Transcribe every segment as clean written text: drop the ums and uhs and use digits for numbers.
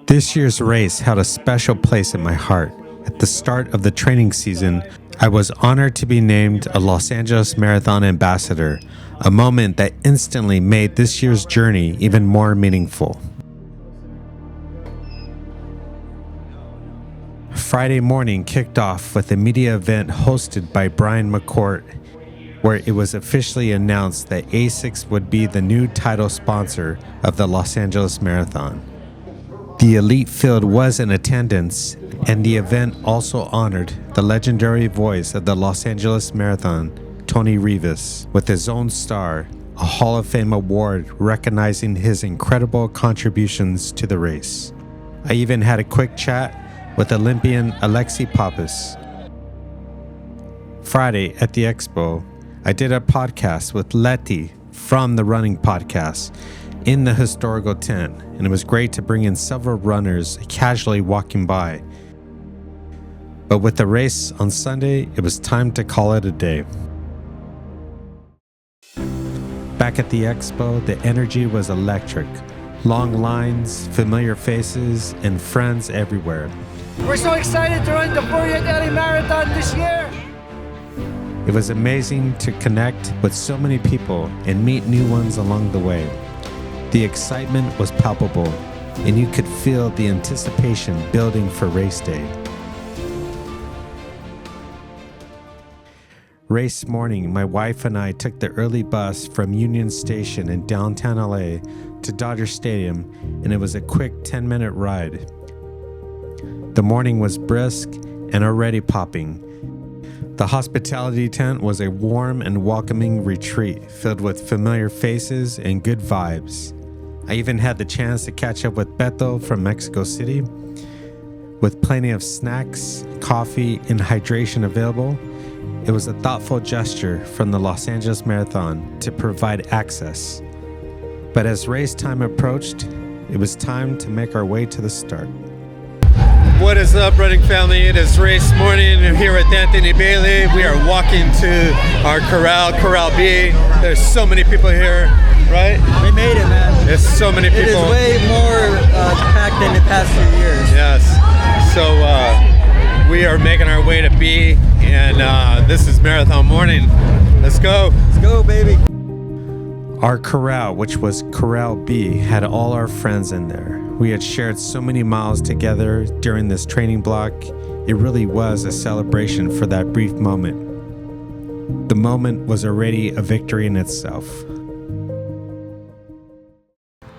This year's race held a special place in my heart. At the start of the training season, I was honored to be named a Los Angeles Marathon ambassador, a moment that instantly made this year's journey even more meaningful. Friday morning kicked off with a media event hosted by Brian McCourt, where it was officially announced that ASICS would be the new title sponsor of the Los Angeles Marathon. The elite field was in attendance, and the event also honored the legendary voice of the Los Angeles Marathon, Tony Rivas, with his own star, a Hall of Fame award recognizing his incredible contributions to the race. I even had a quick chat with Olympian Alexi Pappas. Friday at the expo, I did a podcast with Letty from the Running Podcast in the historical tent, and it was great to bring in several runners casually walking by. But with the race on Sunday, it was time to call it a day. Back at the expo, the energy was electric. Long lines, familiar faces, and friends everywhere. We're so excited to run the 40th LA Marathon this year! It was amazing to connect with so many people and meet new ones along the way. The excitement was palpable, and you could feel the anticipation building for race day. Race morning, my wife and I took the early bus from Union Station in downtown LA to Dodger Stadium, and it was a quick 10-minute ride. The morning was brisk and already popping. The hospitality tent was a warm and welcoming retreat filled with familiar faces and good vibes. I even had the chance to catch up with Beto from Mexico City. With plenty of snacks, coffee, and hydration available, it was a thoughtful gesture from the Los Angeles Marathon to provide access. But as race time approached, it was time to make our way to the start. What is up, running family? It is race morning here with Anthony Bailey. We are walking to our Corral B. There's so many people here, right? We made it, man. There's so many people. It is way more packed than the past few years. Yes. So we are making our way to B, and this is marathon morning. Let's go. Let's go, baby. Our corral, which was Corral B, had all our friends in there. We had shared so many miles together during this training block. It really was a celebration for that brief moment. The moment was already a victory in itself.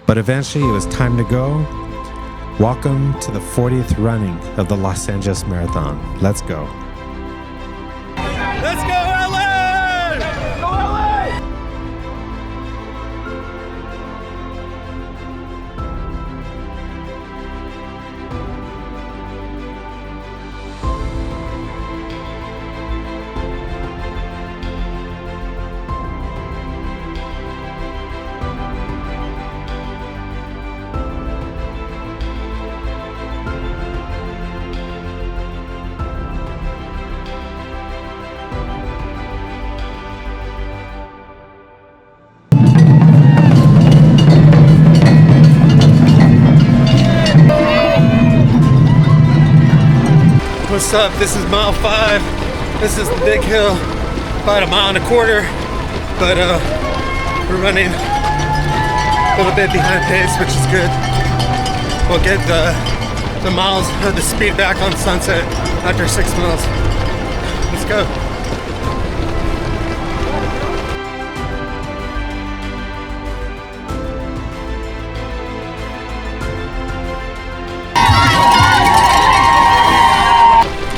But eventually it was time to go. Welcome to the 40th running of the Los Angeles Marathon. Let's go. Let's go, LA! Go, LA! What's up? This is mile 5. This is the big hill, about 1.25 miles, but we're running a little bit behind pace, which is good. We'll get the miles, the speed back on Sunset after 6 miles. Let's go.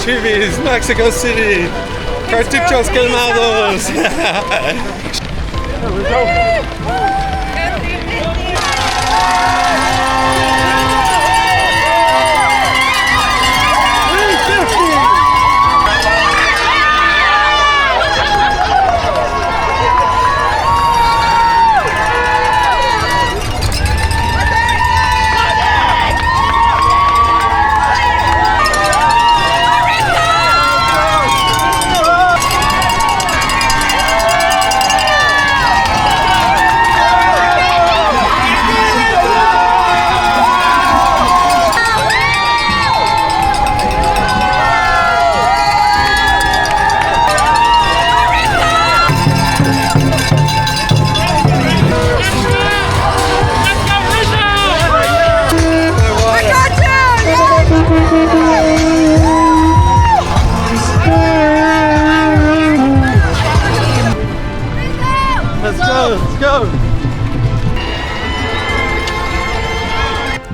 Chivis, Mexico City. Cartuchos quemados. There we go.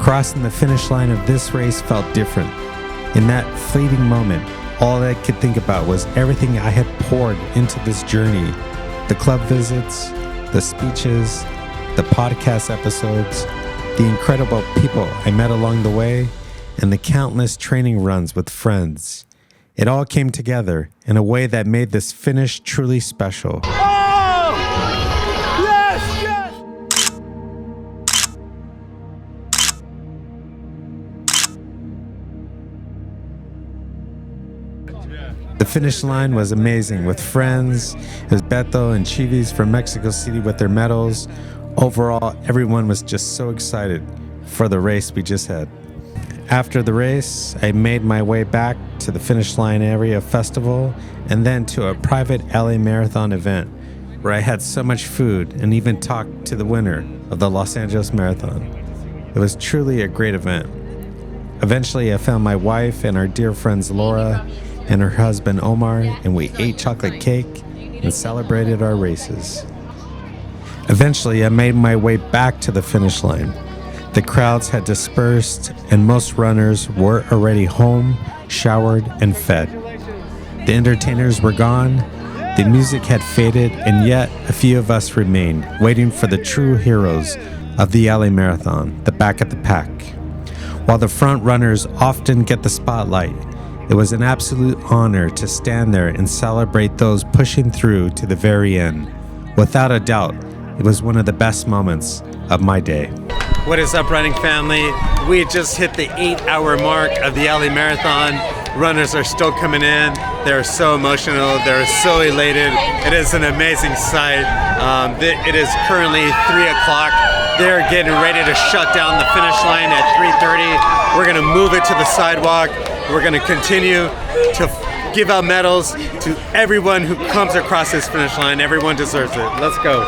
Crossing the finish line of this race felt different. In that fleeting moment, all I could think about was everything I had poured into this journey. The club visits, the speeches, the podcast episodes, the incredible people I met along the way, and the countless training runs with friends. It all came together in a way that made this finish truly special. Oh! Yes! Yes! The finish line was amazing with friends. It was Beto and Chivis from Mexico City with their medals. Overall, everyone was just so excited for the race we just had. After the race, I made my way back to the finish line area festival and then to a private LA Marathon event where I had so much food and even talked to the winner of the Los Angeles Marathon. It was truly a great event. Eventually, I found my wife and our dear friends Laura and her husband Omar, and we ate chocolate cake and celebrated our races. Eventually, I made my way back to the finish line. The crowds had dispersed, and most runners were already home, showered, and fed. The entertainers were gone, the music had faded, and yet a few of us remained, waiting for the true heroes of the LA Marathon, the back of the pack. While the front runners often get the spotlight, it was an absolute honor to stand there and celebrate those pushing through to the very end. Without a doubt, it was one of the best moments of my day. What is up, running family? We just hit the 8-hour mark of the LA Marathon. Runners are still coming in. They're so emotional. They're so elated. It is an amazing sight. It is currently 3 o'clock. They're getting ready to shut down the finish line at 3:30. We're gonna move it to the sidewalk. We're gonna continue to give out medals to everyone who comes across this finish line. Everyone deserves it. Let's go.